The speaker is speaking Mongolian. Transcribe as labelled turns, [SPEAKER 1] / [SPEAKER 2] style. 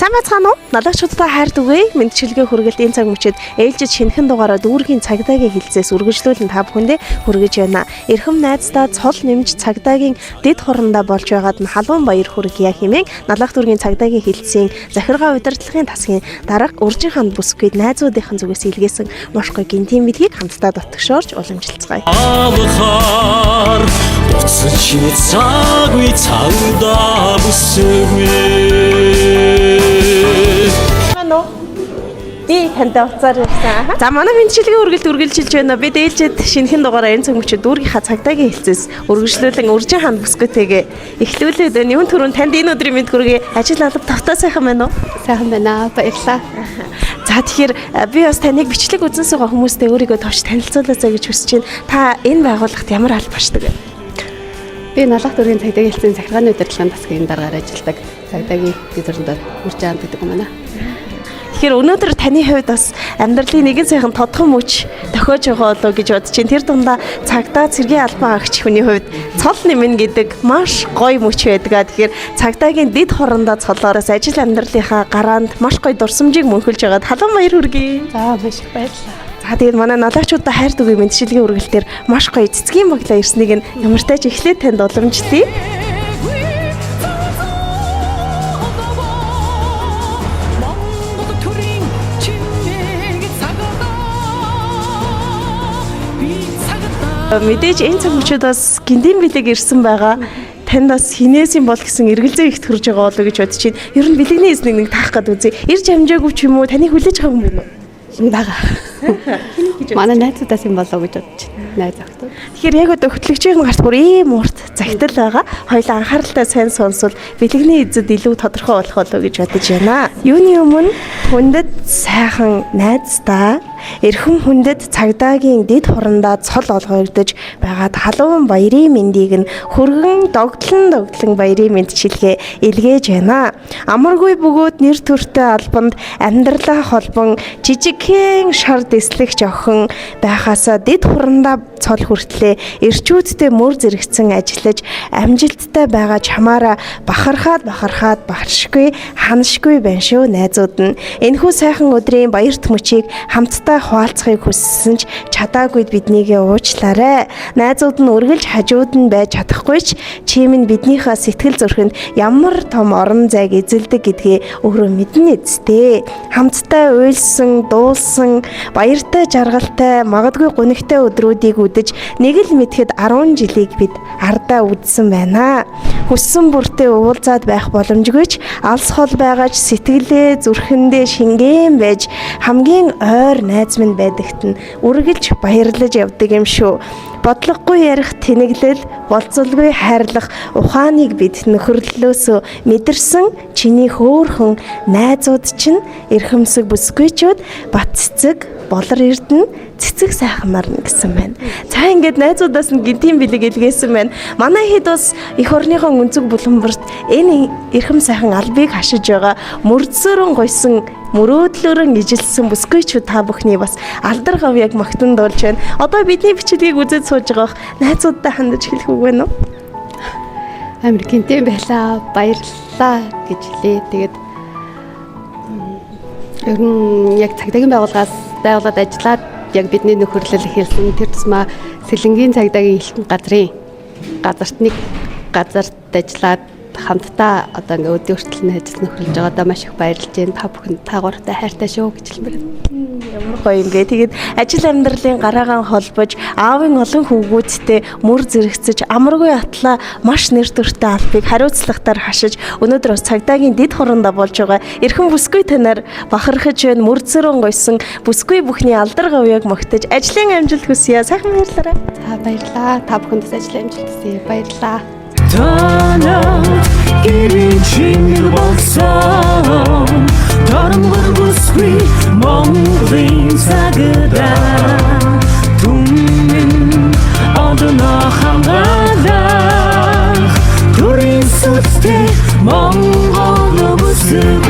[SPEAKER 1] Сайн байцгаана уу? Налагчдаа хайрт үгүй. Мэдчилгээ хүргэлт энэ цаг мөчид ээлжид шинэхэн дугаараа дүүргийн цагдаагийн хилцээс үргэлжлүүлэн та бүхэндээ хүргэж байна. Эрхэм найздаа цол нэмж цагдаагийн дэд хорондоо болж байгаад нь халуун баяр хүргье хэмээн Налагт дүүргийн цагдаагийн хилцсийн захиргаа удирдлагын тасгийн дарга Үржин хаан бүсгүйд найзуудынхан зүгээс илгээсэн маш гоё гинтийн мэдлэгийг хамтдаа дотгошоорч уламжилцгаая.
[SPEAKER 2] Уцч цагүй цагдаа бүсгүй.
[SPEAKER 1] Ди тандаа уцаар ирсэн. За манай мэдчилгээ үргэлжилж байна. Бид ээлжид шинэхэн дугаараа энэ цаг мөчид дүүргийнхаа цагдаагийн хилцээс үргэлжлүүлэн Үржин хаан бүсгүйтэйгээ эхлүүлээд байна. Юун түрүүн танд энэ өдрийн мэд хүргэе. Ажил алба тавтаа сайхан байна уу?
[SPEAKER 3] Сайхан байна. Баярлалаа.
[SPEAKER 1] За тэгэхээр би бас таныг бичлэг үзэн суугаа хүмүүстээ өөрийгөө товч танилцуулаасаа гэж хүсэж байна. Та энэ байгууллагт ямар албаачдаг вэ?
[SPEAKER 3] Би Налагт дүүргийн цагдаагийн хилцээний захиргааны удирдлагын тасгийн даргаар ажилладаг. Цагдаагийн дэвтэрдээ Үржин хаан гэдэг юм байна.
[SPEAKER 1] Тэгэхээр өнөөдөр таны хувьд бас амьдралын нэгэн сайхан тодхон мөч тохиож байгаа болоо гэж бодож чинь тэр дундаа цагдаа цэргийн албан агч хүний хувьд цол нэмнэ гэдэг маш гоё мөч байдгаа. Тэгэхээр цагдаагийн дэд хорондоо цолоороос ажил амьдралынхаа гараанд маш гоё дурсамжийг мөнхөлж байгаад халуун баяр хүргэе.
[SPEAKER 3] За маш их баярлалаа.
[SPEAKER 1] За тэгээд манай налагчдаа хайрт үгүй мэдчилгээ үргэлтээр маш гоё цэцгийн баглаа ирснийг нь ямартайч эхлээд танд уламжлая. Мэдээж энэ цаг мөчид бас гинтийн бэлэг ирсэн байгаа. Танд бас хинээс юм бол гэсэн эргэлзээ ихт хүрж байгаа болоо гэж бодож чинь. Ер нь бэлэгний эзнийг нэг таах гээд үзье. Ирж амжаагүй ч юм уу? Таныг хүлээж байгаа юм бэ?
[SPEAKER 3] Энэ бага. Манай найзуудаас юм болоо гэж бодож байна. Найз охтууд.
[SPEAKER 1] Тэгэхээр яг одоо хөтлөгчийн гарт бүр ийм урт загтал байгаа. Хоёулаа анхааралтай сайн сонсвол бэлэгний эзэд илүү тодорхой болох болоо гэж бодож байна. Юуны өмнө хүндэт сайхан найздаа эрхэм хүндэт цагдаагийн дэд хорондоо цол олгогдож байгаад халуун баярын мэндийг нь хөргөн догтлон баярын мэндчилгээ илгээж байна. Амаргүй бөгөөд нэр төртэй албанд амьдралаа холбон жижигхэн шар дэслэгч охин байхаасаа дэд хорондоо цол хүртлээ эрчүүдтэй мөр зэрэгцэн ажиллаж амжилттай байгаа чамаараа бахархаад бахаршгүй ханашгүй байна шүү найзууд нь. Энэхүү сайхан өдрийн баярт мөчийг хамтдаа хуваалцахыг хүссэн ч чадаагүй биднийгээ уучлаарай. Найзууд нь үргэлж хажууд нь байж чадахгүй ч чим нь биднийхээ сэтгэл зүрхэнд ямар том орон зайг эзэлдэг гэдгээ өөрөө мэднэ эцтэй. Хамтдаа уйлсан, дуулсан, баяртай жаргалтай, магадгүй гунигтай өдрүүдийг үдэж нэг л мэдхэд 10 жилийг бид ардаа үдсэн байна. Хүссэн бүртээ уулзаад байх боломжгүй ч алс хол байгаач сэтгэлээ зүрхэндээ шингэн байж хамгийн ойр найз минь байдагт нь үргэлж баярлаж явдаг юм шүү. Бодлогогүй ярих тэнэглэл, болцолгүй хайрлах ухааныг бид нөхөрлөлөөсөө мэдэрсэн чиний хөөрхөн найзууд чинь эрхэмсэг бүсгүйчүүд бат цэцэг болор эрдэнэ цэцэг сайхан нарна гэсэн байна. За ингээд найзуудаас нь гинтийн бэлэг илгээсэн байна. Манай хэд бас эх орныхоо өнцөг буланбарт энэ эрхэм сайхан албыг хашиж байгаа мөрдсөрөн гойсон мөрөөдлөөрөн ижилсэн бүсгүйчүүд та бүхний бас алдар гавьяг магтан дуулж байна. Одоо бидний бичлэгийг үзэж сууж байгаа найзуудтай хандаж хэлэх үг байна уу?
[SPEAKER 3] Амар гинтийн байлаа, баярлалаа гэж хэлээ. Тэгээд ер нь яг цагдаагийн байгууллагад ажиллаад яг бидний нөхөрлөл хэлсэн тэр тусмаа Сэлэнгийн цагдаагийн элхэн газрын газарт ажиллаад хамтдаа одоо ингээ өдөө хүртэл нь ажил нөхөрлөж байгаа даа маш их баярлж байна. Та бүхэнд таагууртай хайртай шүү гэж хэлмээр байна.
[SPEAKER 1] Ямар гоё юм гээ. Тэгээд ажил амьдралын гараагаан холбож аавын олон хүүгүүдтэй мөр зэрэгцэж амаргүй атлаа маш нэр төртэй албыг хариуцлагатаар хашиж өнөөдөр бас цагдаагийн дэд хорондоо болж байгаа эрхэм бүсгүй танаар бахархаж байна. Мөрдсөрөн гойсон бүсгүй бүхний алдар гавьяг магтаж ажлын амжилт хүсье. Сайхан баярлалаа.
[SPEAKER 3] За баярлалаа. Та бүхэндээ ажлын амжилт хүсье. Баярлалаа.
[SPEAKER 2] Танаа гэрийн чингэр болсон Тарамгар бүсгүй Монголын цагдаа Түмэн одно хамгаалах Төрийн сүлстэй Монгол бүсгүй